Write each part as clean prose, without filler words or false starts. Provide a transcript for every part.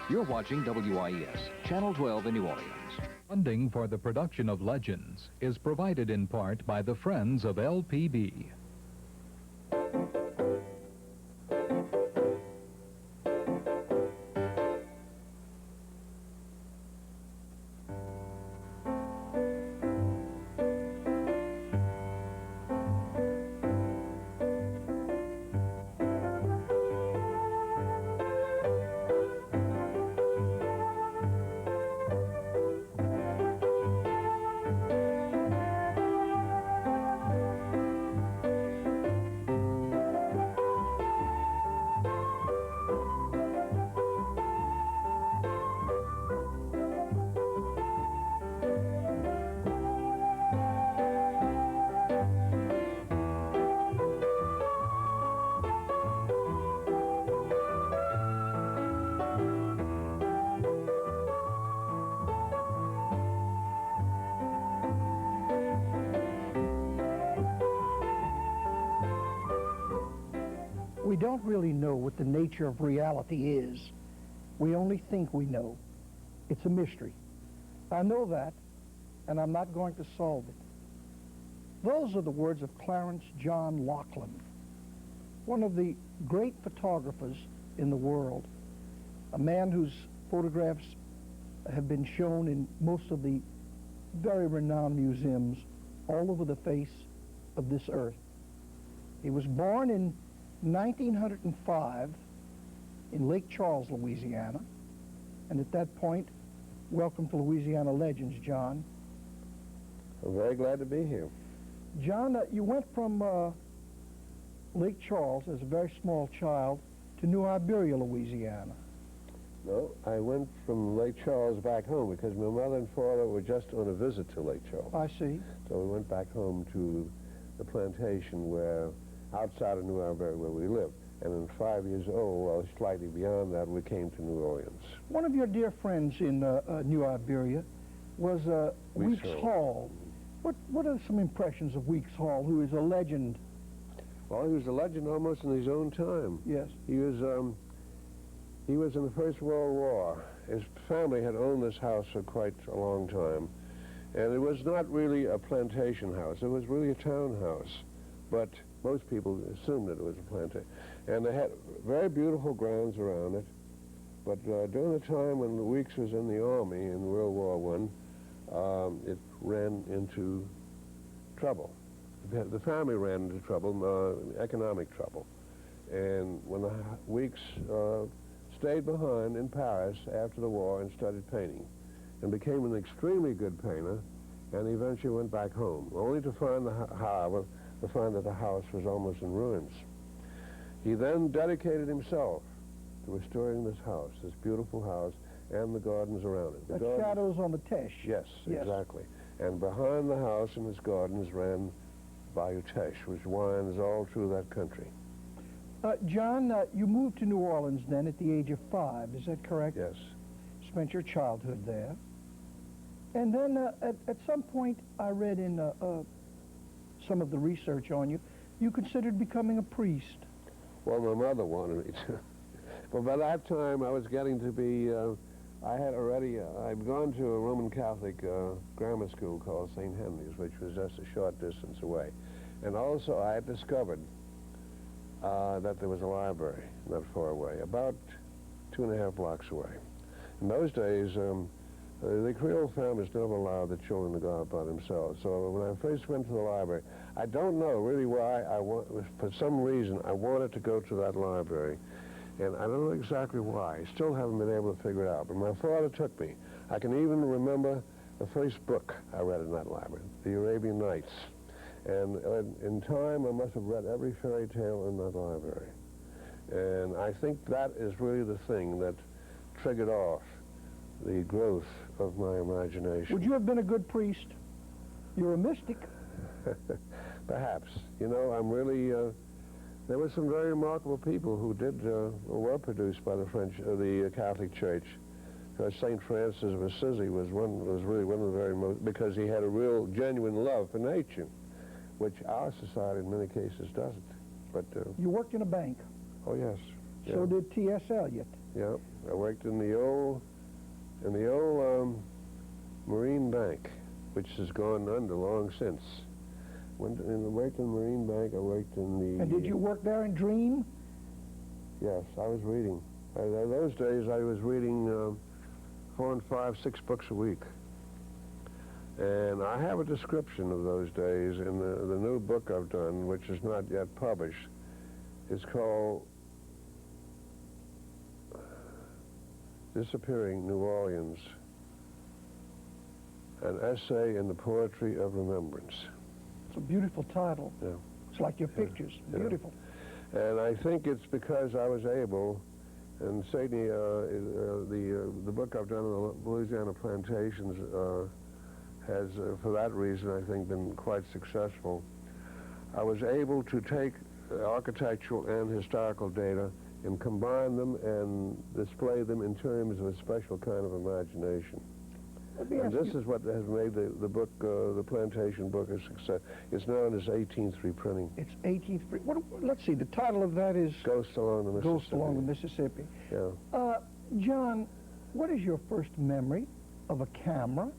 You're watching WYES, Channel 12 in New Orleans. Funding for the production of Legends is provided in part by the Friends of LPB. We don't really know what the nature of reality is. We only think we know. It's a mystery. I know that, and I'm not going to solve it. Those are the words of Clarence John Laughlin, one of the great photographers in the world, a man whose photographs have been shown in most of the very renowned museums all over the face of this earth. He was born in 1905 in Lake Charles, Louisiana, and at that point, welcome to Louisiana Legends, John. I'm very glad to be here. John, you went from Lake Charles as a very small child to New Iberia, Louisiana. No, I went from Lake Charles back home because my mother and father were just on a visit to Lake Charles. I see. So we went back home to the plantation where, outside of New Iberia, where we lived. And then 5 years old, well, slightly beyond that, we came to New Orleans. One of your dear friends in New Iberia was Weeks Hall. What are some impressions of Weeks Hall, who is a legend? Well, he was a legend almost in his own time. Yes. He was in the First World War. His family had owned this house for quite a long time. And it was not really a plantation house. It was really a townhouse. But most people assumed that it was a plantation. And they had very beautiful grounds around it. But during the time when Weeks was in the Army in World War I, it ran into trouble. The family ran into trouble, economic trouble. And when the Weeks stayed behind in Paris after the war and started painting, and became an extremely good painter, and eventually went back home, only to find, however, that the house was almost in ruins. He then dedicated himself to restoring this house, this beautiful house, and the gardens around it. The shadows on the Teche. Yes, exactly. And behind the house and its gardens ran Bayou State, which winds all through that country. John, you moved to New Orleans then at the age of 5, is that correct? Yes. Spent your childhood there. And then at some point I read in some of the research on you, you considered becoming a priest. Well, my mother wanted me to. But by that time I was getting to be, I'd gone to a Roman Catholic grammar school called St. Henry's, which was just a short distance away. And also I had discovered that there was a library not far away, about 2.5 blocks away. In those days, the Creole families never allowed the children to go out by themselves. So when I first went to the library, I don't know really why, for some reason, I wanted to go to that library. And I don't know exactly why. I still haven't been able to figure it out. But my father took me. I can even remember the first book I read in that library, The Arabian Nights. And in time, I must have read every fairy tale in that library. And I think that is really the thing that triggered off the growth of my imagination. Would you have been a good priest? You're a mystic. Perhaps. You know, I'm really... there were some very remarkable people who were produced by the Catholic Church. St. Francis of Assisi was really one of the very most, because he had a real, genuine love for nature, which our society in many cases doesn't. But you worked in a bank. Oh yes. So did T.S. Eliot. Yeah, I worked in the old Marine Bank, which has gone under long since. I worked in the Marine Bank. I worked in the. And did you work there and dream? Yes, I was reading. Those days, I was reading 4 and 5, 6 books a week. And I have a description of those days in the new book I've done, which is not yet published. It's called Disappearing New Orleans, an essay in the poetry of remembrance. It's a beautiful title. Yeah. It's like your pictures. Yeah. Beautiful. And I think it's because I was able, and certainly the book I've done on the Louisiana plantations has, for that reason, I think, been quite successful. I was able to take architectural and historical data and combine them and display them in terms of a special kind of imagination. And this is what has made the book, the plantation book, a success. It's known as 18th reprinting. It's 18th. Let's see, the title of that is Ghost Along the Mississippi. Ghost Along the Mississippi. Yeah. John, what is your first memory of a camera?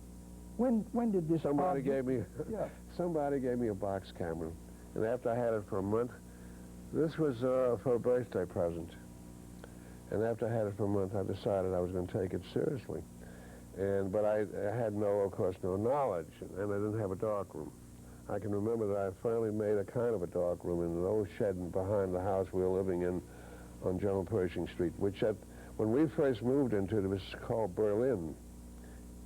When did this Somebody object... gave me Yeah. Somebody gave me a box camera, and after I had it for a month, this was for a birthday present. And after I had it for a month, I decided I was going to take it seriously. But I had of course, no knowledge, and I didn't have a dark room. I can remember that I finally made a kind of a dark room in an old shed behind the house we were living in on General Pershing Street, which when we first moved into it was called Berlin.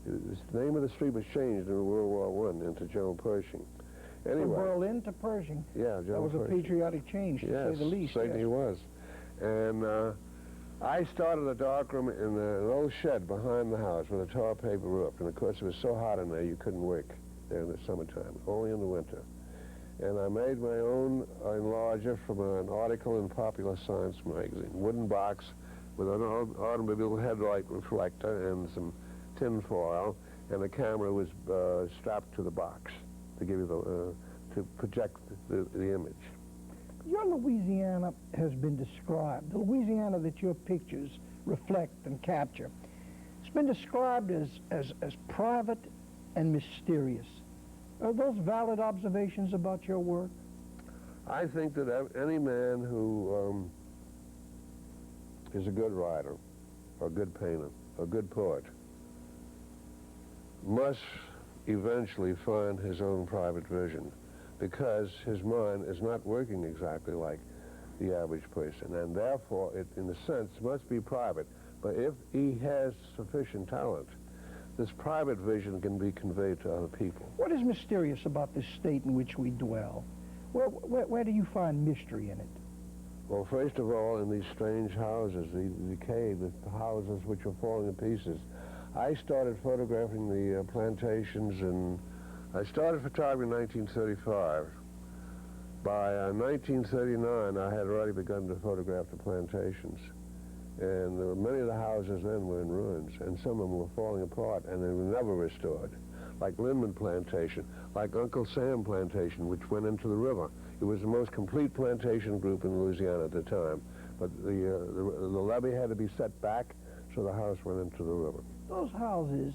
The name of the street was changed in World War I into General Pershing. Anyway. From Berlin to Pershing. Yeah, General That was Pershing. A patriotic change, to say the least. Yes, certainly was. And I started a darkroom in an old shed behind the house with a tar paper roof. And of course, it was so hot in there you couldn't work there in the summertime, only in the winter. And I made my own enlarger from an article in Popular Science magazine, wooden box with an automobile headlight reflector and some tin foil, and the camera was strapped to the box to give you to project the image. Your Louisiana has been described, the Louisiana that your pictures reflect and capture, it's been described as private and mysterious. Are those valid observations about your work? I think that any man who is a good writer, or a good painter, or a good poet, must eventually find his own private vision, because his mind is not working exactly like the average person, and therefore it, in a sense, must be private. But if he has sufficient talent, this private vision can be conveyed to other people. What is mysterious about this state in which we dwell? Where do you find mystery in it? Well, first of all, in these strange houses, the decayed, the houses which are falling to pieces. I started photographing the plantations, and I started photography in 1935. By 1939, I had already begun to photograph the plantations. And many of the houses then were in ruins, and some of them were falling apart, and they were never restored. Like Lindman Plantation, like Uncle Sam Plantation, which went into the river. It was the most complete plantation group in Louisiana at the time. But the levee had to be set back, so the house went into the river. Those houses,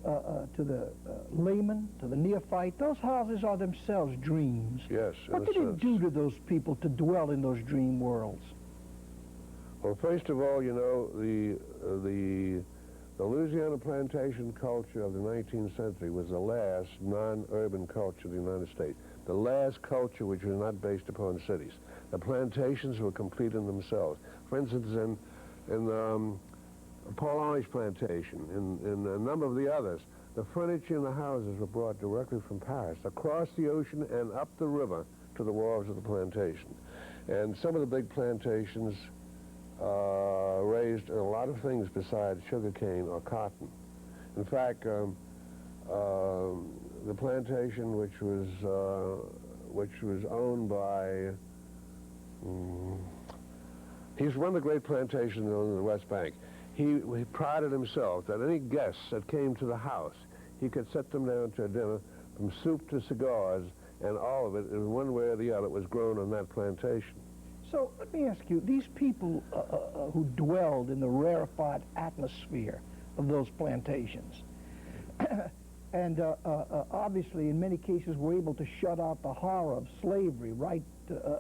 to the layman, to the neophyte, those houses are themselves dreams. Yes, What did it do to those people to dwell in those dream worlds? Well, first of all, you know, the Louisiana plantation culture of the 19th century was the last non-urban culture of the United States, the last culture which was not based upon cities. The plantations were complete in themselves. For instance, in Paul Orange Plantation, in a number of the others, the furniture in the houses were brought directly from Paris, across the ocean and up the river to the wharves of the plantation. And some of the big plantations raised a lot of things besides sugarcane or cotton. In fact, the plantation which was owned by, he's one of the great plantations on the West Bank. He prided himself that any guests that came to the house, he could set them down to a dinner, from soup to cigars, and all of it, in one way or the other, was grown on that plantation. So let me ask you, these people who dwelled in the rarefied atmosphere of those plantations, and obviously in many cases were able to shut out the horror of slavery right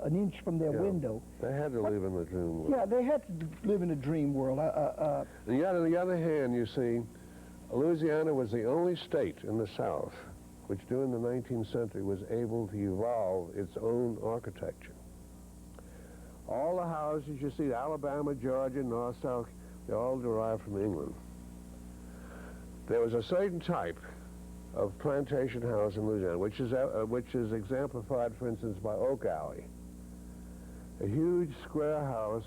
an inch from their window. They had to live in the dream world. Yeah, they had to live in a dream world. And yet, on the other hand, you see, Louisiana was the only state in the South which during the 19th century was able to evolve its own architecture. All the houses you see, Alabama, Georgia, North, South, they all derived from England. There was a certain type of plantation house in Louisiana, which is exemplified, for instance, by Oak Alley. A huge square house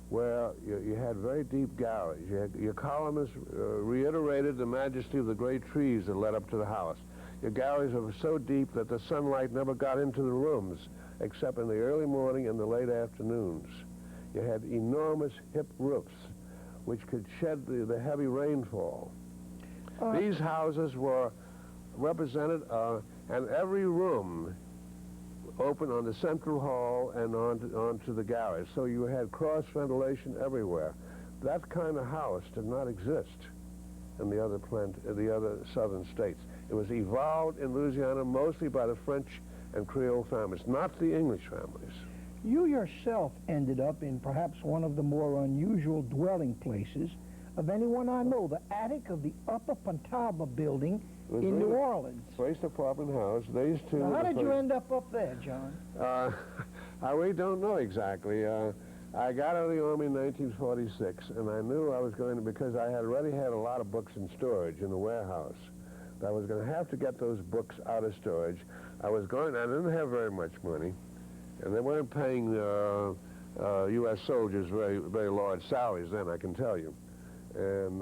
where you had very deep galleries. Your columnists reiterated the majesty of the great trees that led up to the house. Your galleries were so deep that the sunlight never got into the rooms, except in the early morning and the late afternoons. You had enormous hip roofs, which could shed the heavy rainfall. These houses were represented, and every room open on the central hall and onto the galleries. So you had cross ventilation everywhere. That kind of house did not exist in the other southern states. It was evolved in Louisiana mostly by the French and Creole families, not the English families. You yourself ended up in perhaps one of the more unusual dwelling places of anyone I know, the attic of the Upper Pentaba building in New Orleans. First apartment house. These two. Now, how did you end up there, John? We don't know exactly. I got out of the Army in 1946, and I knew I was going to, because I had already had a lot of books in storage in the warehouse. I was going to have to get those books out of storage. I didn't have very much money, and they weren't paying U.S. soldiers very, very large salaries then, I can tell you. And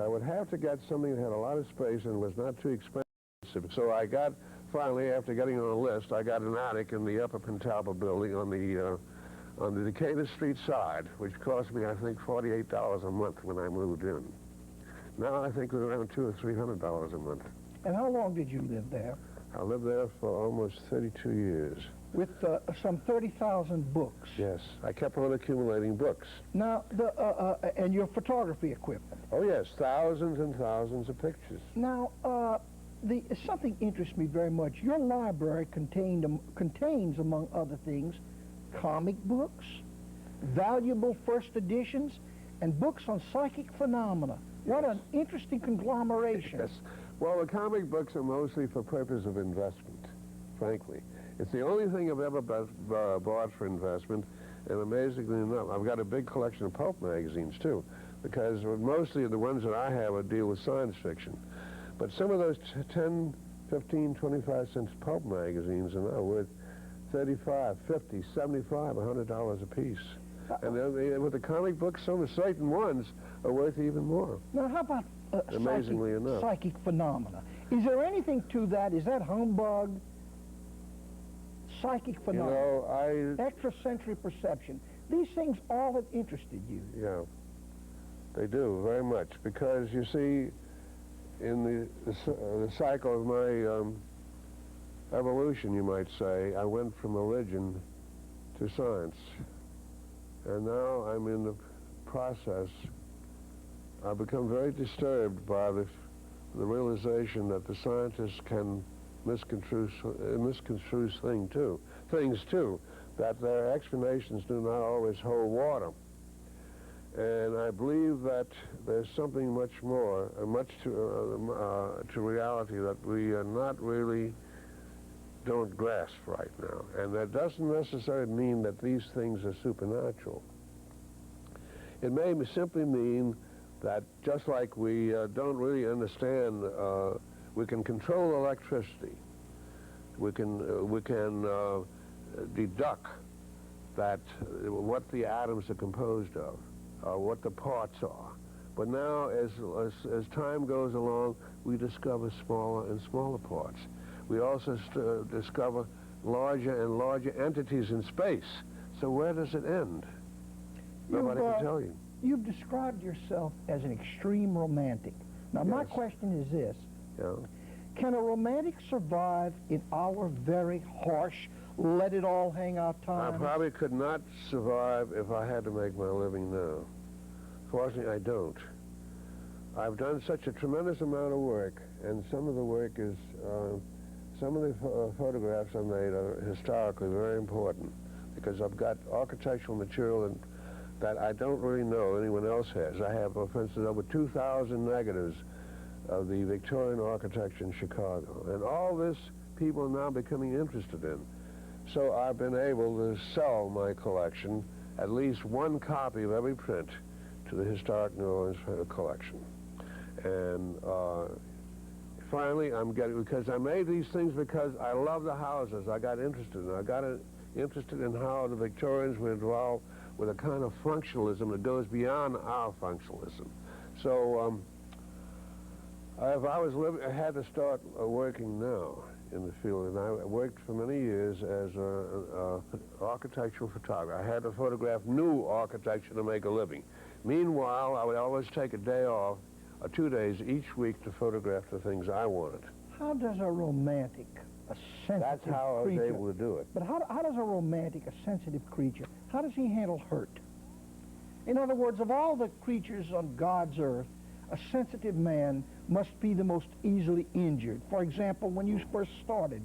I would have to get something that had a lot of space and was not too expensive. So I got, finally, after getting on a list, I got an attic in the Upper Pentaba building on the Decatur Street side, which cost me, I think, $48 a month when I moved in. Now I think it was around $200 or $300 a month. And how long did you live there? I lived there for almost 32 years. With some 30,000 books. Yes, I kept on accumulating books. Now, and your photography equipment. Oh yes, thousands and thousands of pictures. Now, something interests me very much. Your library contains, among other things, comic books, valuable first editions, and books on psychic phenomena. What an interesting conglomeration. Yes. Well, the comic books are mostly for purpose of investment, frankly. It's the only thing I've ever bought for investment, and amazingly enough, I've got a big collection of pulp magazines, too, because mostly the ones that I have deal with science fiction. But some of those 10, 15, 25 cents pulp magazines are now worth $35, $50, $75, $100 a piece. And with the comic books, some of the certain ones are worth even more. Now, how about amazingly enough, psychic phenomena? Is there anything to that? Is that humbug? Psychic phenomena, you know, extrasensory perception. These things all have interested you. Yeah, they do very much, because you see, in the cycle of my evolution, you might say, I went from religion to science. And now I'm in the process. I've become very disturbed by the realization that the scientists can misconstrue things too, that their explanations do not always hold water. And I believe that there's something much more, much to reality that we are not really don't grasp right now. And that doesn't necessarily mean that these things are supernatural. It may simply mean that just like we don't really understand, we can control electricity. We can deduct that what the atoms are composed of, what the parts are. But now, as time goes along, we discover smaller and smaller parts. We also discover larger and larger entities in space. So where does it end? Nobody can tell you. You've described yourself as an extreme romantic. Now, my question is this. Yeah. Can a romantic survive in our very harsh, let it all hang out I time? probably could not survive if I had to make my living now. Fortunately, I don't. I've done such a tremendous amount of work, and some of the work is, some of the photographs I made are historically very important, because I've got architectural material that I don't really know anyone else has. I have, for instance, over 2,000 negatives of the Victorian architecture in Chicago, and all this people are now becoming interested in. So I've been able to sell my collection, at least one copy of every print, to the Historic New Orleans collection. And finally, I'm getting, because I made these things because I love the houses. I got interested in it. I got interested in how the Victorians were involved with a kind of functionalism that goes beyond our functionalism. So if I was living, I had to start working now in the field, and I worked for many years as an architectural photographer. I had to photograph new architecture to make a living. Meanwhile, I would always take a day off, or 2 days each week, to photograph the things I wanted. How does a romantic, a sensitive That's how I was creature, able to do it. but how does a romantic, a sensitive creature, how does he handle hurt? In other words, of all the creatures on God's earth, a sensitive man must be the most easily injured. For example, when you first started,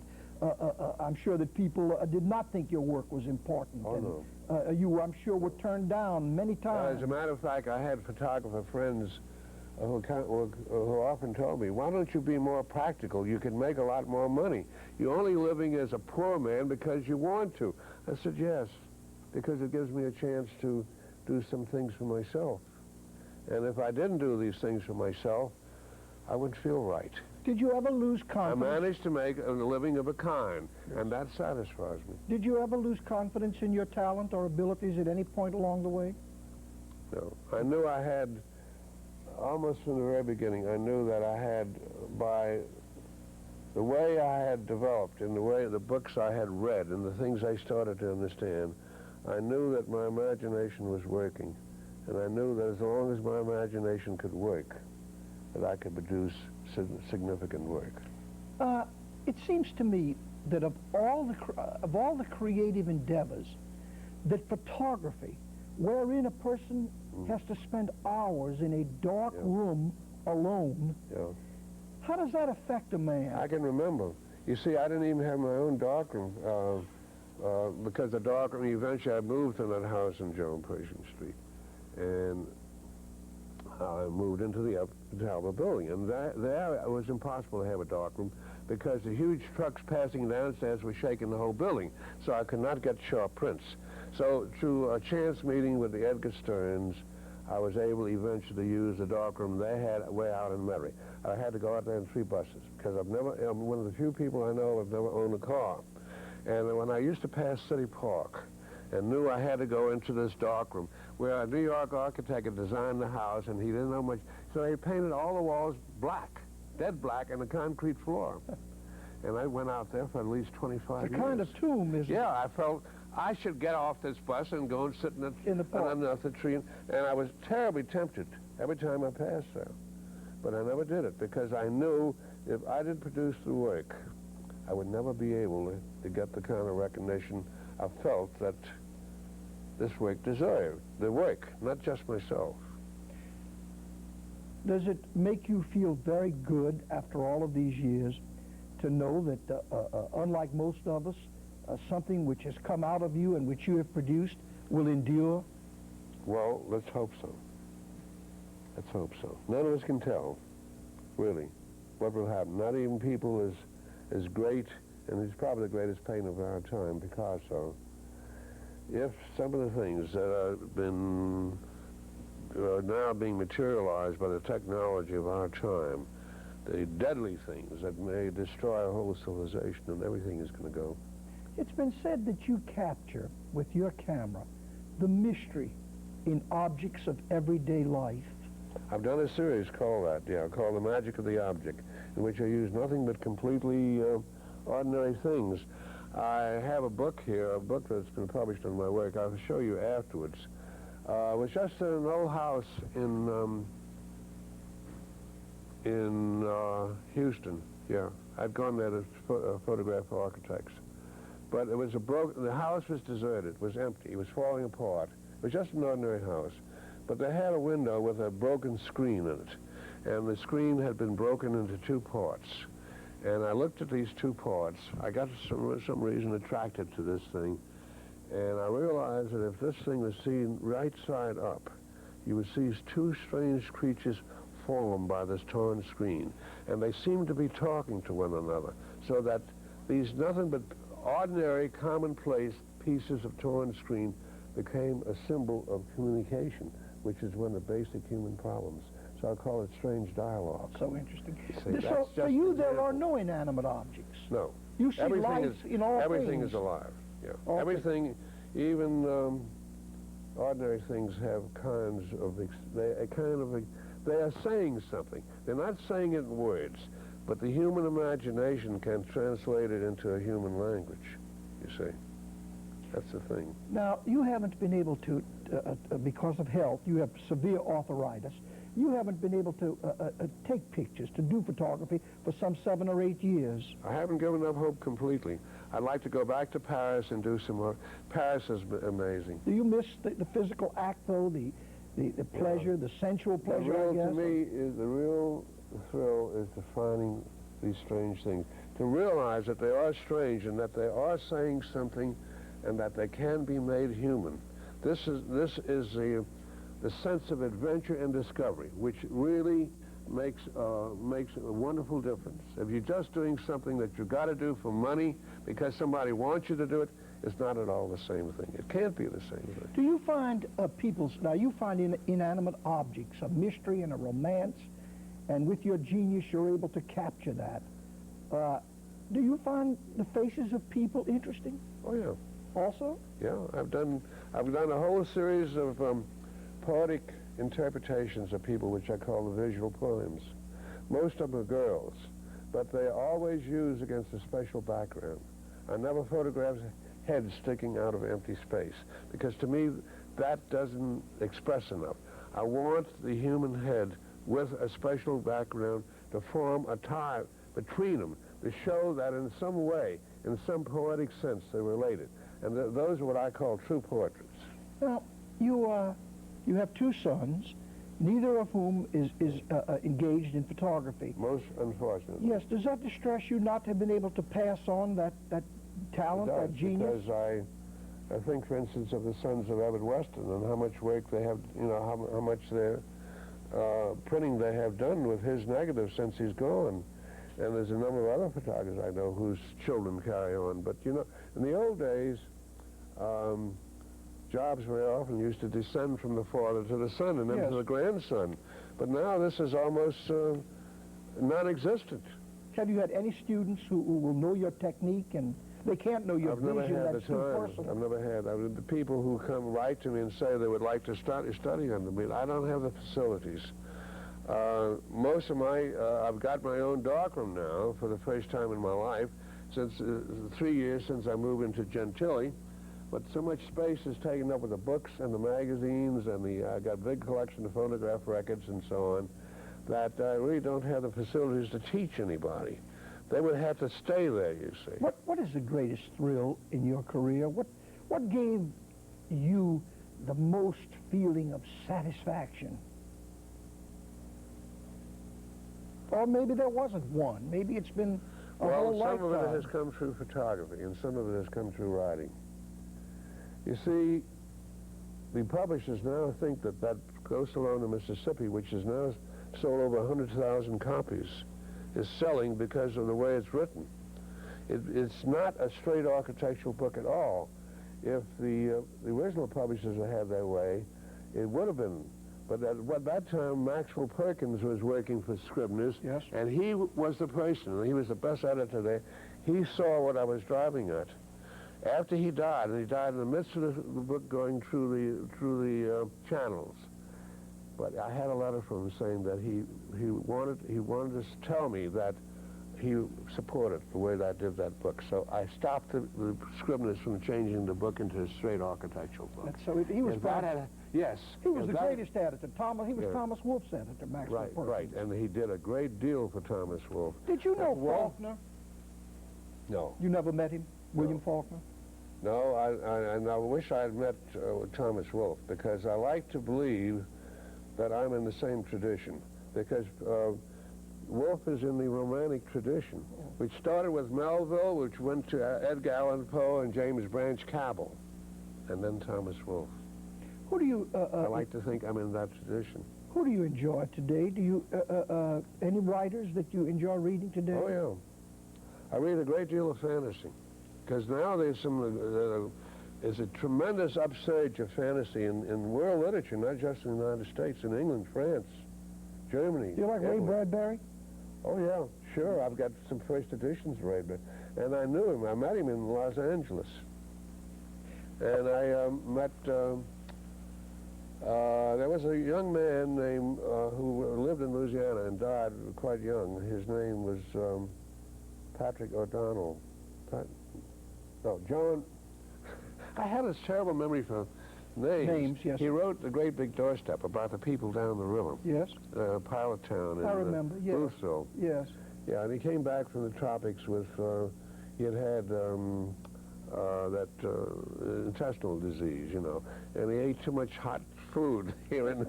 I'm sure that people did not think your work was important. Oh, and, no. you, I'm sure, were turned down many times. As a matter of fact, I had photographer friends who often told me, why don't you be more practical? You can make a lot more money. You're only living as a poor man because you want to. I said, yes, because it gives me a chance to do some things for myself. And if I didn't do these things for myself, I wouldn't feel right. Did you ever lose I confidence? managed to make a living of a kind, and that satisfies me. Did you ever lose confidence in your talent or abilities at any point along the way? No. I knew I had, almost from the very beginning, I knew that I had, by the way I had developed, and the way the books I had read, and the things I started to understand, I knew that my imagination was working. And I knew that as long as my imagination could work, that I could produce significant work. It seems to me that of all the creative endeavors, that photography, wherein a person has to spend hours in a dark room alone, how does that affect a man? I can remember. You see, I didn't even have my own darkroom because the darkroom, eventually I moved to that house in Joan Pershing Street. And I moved into the Talbot building, and there it was impossible to have a darkroom because the huge trucks passing downstairs were shaking the whole building, so I could not get sharp prints. So through a chance meeting with the Edgar Stearns, I was able eventually to use the darkroom they had way out in Metairie. I had to go out there in 3 buses because I'm one of the few people I know have never owned a car. And when I used to pass City Park, and knew I had to go into this darkroom, where a New York architect had designed the house, and he didn't know much, so he painted all the walls black, dead black, and the concrete floor. And I went out there for at least 25 It's a years. kind of tomb, isn't it? Yeah, I felt I should get off this bus and go and sit in the park underneath the tree, and I was terribly tempted every time I passed there. But I never did it, because I knew if I didn't produce the work, I would never be able to get the kind of recognition I felt that this work deserved. The work, not just myself. Does it make you feel very good after all of these years to know that, unlike most of us, something which has come out of you and which you have produced will endure? Well, let's hope so. Let's hope so. None of us can tell, really, what will happen. Not even people as great, and he's probably the greatest painter of our time, Picasso. If some of the things that are now being materialized by the technology of our time, the deadly things that may destroy a whole civilization, and everything is going to go. It's been said that you capture, with your camera, the mystery in objects of everyday life. I've done a series called The Magic of the Object, in which I use nothing but completely ordinary things. I have a book here, a book that's been published on my work. I'll show you afterwards. It was just an old house in Houston. Yeah, I'd gone there to photograph architects. But it was the house was deserted, was empty, it was falling apart. It was just an ordinary house. But they had a window with a broken screen in it. And the screen had been broken into two parts. And I looked at these two parts. I got for some reason attracted to this thing. And I realized that if this thing was seen right side up, you would see two strange creatures formed by this torn screen. And they seemed to be talking to one another. So that these nothing but ordinary, commonplace pieces of torn screen became a symbol of communication, which is one of the basic human problems. So I call it strange dialogue. So interesting. See, So for you, there are no inanimate objects. No. You see life in all everything things. is alive. Yeah. All Everything, even ordinary things have kinds of, they are saying something. They're not saying it in words, but the human imagination can translate it into a human language, you see. That's the thing. Now, you haven't been able to, because of health, you have severe arthritis. You haven't been able to take pictures, to do photography for some 7 or 8 years. I haven't given up hope completely. I'd like to go back to Paris and do some more. Paris is amazing. Do you miss the physical act, though, the pleasure, the sensual pleasure, I guess? To me, the real thrill is to finding these strange things. To realize that they are strange and that they are saying something and that they can be made human. This is the sense of adventure and discovery, which really makes a wonderful difference. If you're just doing something that you've got to do for money because somebody wants you to do it, it's not at all the same thing. It can't be the same thing. Do you find now you find inanimate objects a mystery and a romance, and with your genius you're able to capture that. Do you find the faces of people interesting? Oh, yeah. Also? Yeah, I've done a whole series of poetic interpretations of people, which I call the visual poems. Most of them are girls, but they always use against a special background. I never photograph heads sticking out of empty space, because to me that doesn't express enough. I want the human head with a special background to form a tie between them, to show that in some way, in some poetic sense, they're related. And those are what I call true portraits. Now, you have 2 sons, neither of whom is engaged in photography. Most unfortunately. Yes. Does that distress you not to have been able to pass on that talent, It does, that genius? Because I think, for instance, of the sons of Everett Weston and how much work they have, you know, how much printing they have done with his negatives since he's gone. And there's a number of other photographers I know whose children carry on. But, you know, in the old days, jobs very often used to descend from the father to the son and then Yes. to the grandson. But now this is almost non-existent. Have you had any students who will know your technique, and they can't know your I've vision? never had the That's too time. personal. I've never had. The people who come write to me and say they would like to study under me, I don't have the facilities. Most of I've got my own darkroom now for the first time in my life, since 3 years since I moved into Gentilly. But so much space is taken up with the books and the magazines, and I got a big collection of phonograph records and so on, that I really don't have the facilities to teach anybody. They would have to stay there, you see. What is the greatest thrill in your career? What gave you the most feeling of satisfaction? Or maybe there wasn't one. Maybe it's been a whole lifetime. Some of it has come through photography, and some of it has come through writing. You see, the publishers now think that Ghost Alone in Mississippi, which has now sold over 100,000 copies, is selling because of the way it's written. It's not a straight architectural book at all. If the original publishers had had their way, it would have been. But at that time, Maxwell Perkins was working for Scribner's, Yes. and he was the person, he was the best editor there. He saw what I was driving at. After he died, and he died in the midst of the book going through the channels, but I had a letter from him saying that he wanted to tell me that he supported the way that I did that book. So I stopped the Scribners from changing the book into a straight architectural book. So he was yes. He was the greatest editor. He was Thomas Wolfe's editor, Maxwell Perkins. Right, and he did a great deal for Thomas Wolfe. Did you know Faulkner? No. You never met him? William Faulkner? No, and I wish I had met Thomas Wolfe, because I like to believe that I'm in the same tradition, because Wolfe is in the romantic tradition, which started with Melville, which went to Edgar Allan Poe and James Branch Cabell, and then Thomas Wolfe. Who do you... I like to think I'm in that tradition. Who do you enjoy today? Do you... any writers that you enjoy reading today? Oh, yeah. I read a great deal of fantasy, because now there's there's a tremendous upsurge of fantasy in world literature, not just in the United States, in England, France, Germany. Do you like Ray Bradbury? Oh, yeah, sure. I've got some first editions of Ray Bradbury. And I knew him. I met him in Los Angeles. And I met... there was a young man named who lived in Louisiana and died quite young. His name was Patrick O'Donnell. No, John. I had this terrible memory for names. Names, yes. He wrote The Great Big Doorstep about the people down the river. Yes. Pilot Town and I remember, yes. Boothville. Yes. Yeah, and he came back from the tropics with, he had that intestinal disease, you know, and he ate too much hot food here, and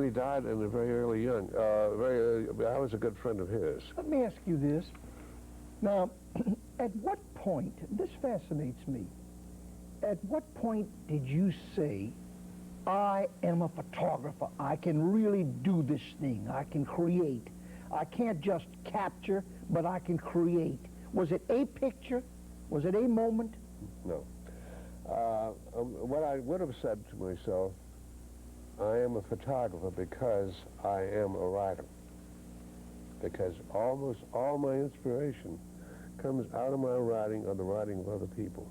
he died in a very early young. I was a good friend of his. Let me ask you this. Now, at what point, this fascinates me, at what point did you say, I am a photographer, I can really do this thing, I can create, I can't just capture, but I can create? Was it a picture? Was it a moment? No. What I would have said to myself, I am a photographer because I am a writer. Because almost all my inspiration comes out of my writing or the writing of other people.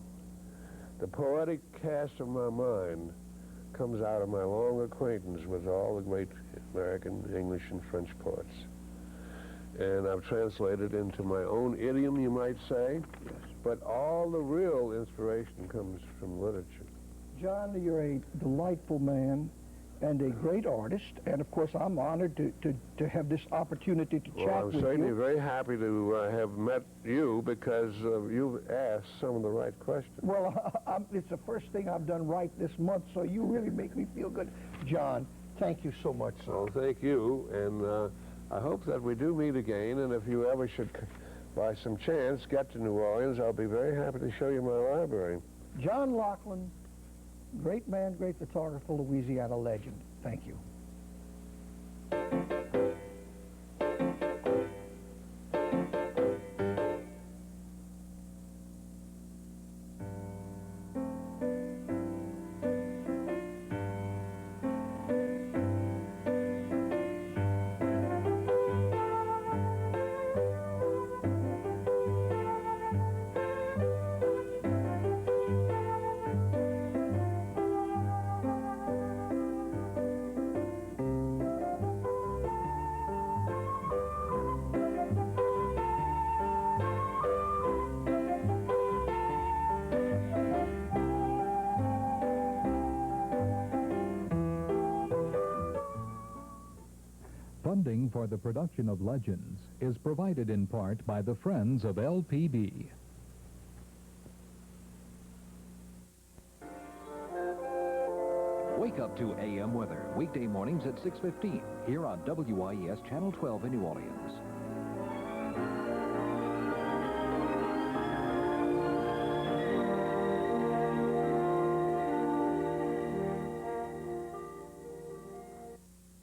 The poetic cast of my mind comes out of my long acquaintance with all the great American, English, and French poets. And I've translated into my own idiom, you might say, yes. But all the real inspiration comes from literature. John, you're a delightful man and a great artist, and of course I'm honored to have this opportunity to chat with you. I'm certainly very happy to have met you, because you've asked some of the right questions. Well, it's the first thing I've done right this month, so you really make me feel good. John, thank you so much, sir. Well, thank you, and I hope that we do meet again, and if you ever should, by some chance, get to New Orleans, I'll be very happy to show you my library. John Laughlin, great man, great photographer, Louisiana legend. Thank you. Funding for the production of Legends is provided in part by the Friends of LPB. Wake up to AM weather, weekday mornings at 6:15, here on WYES Channel 12 in New Orleans.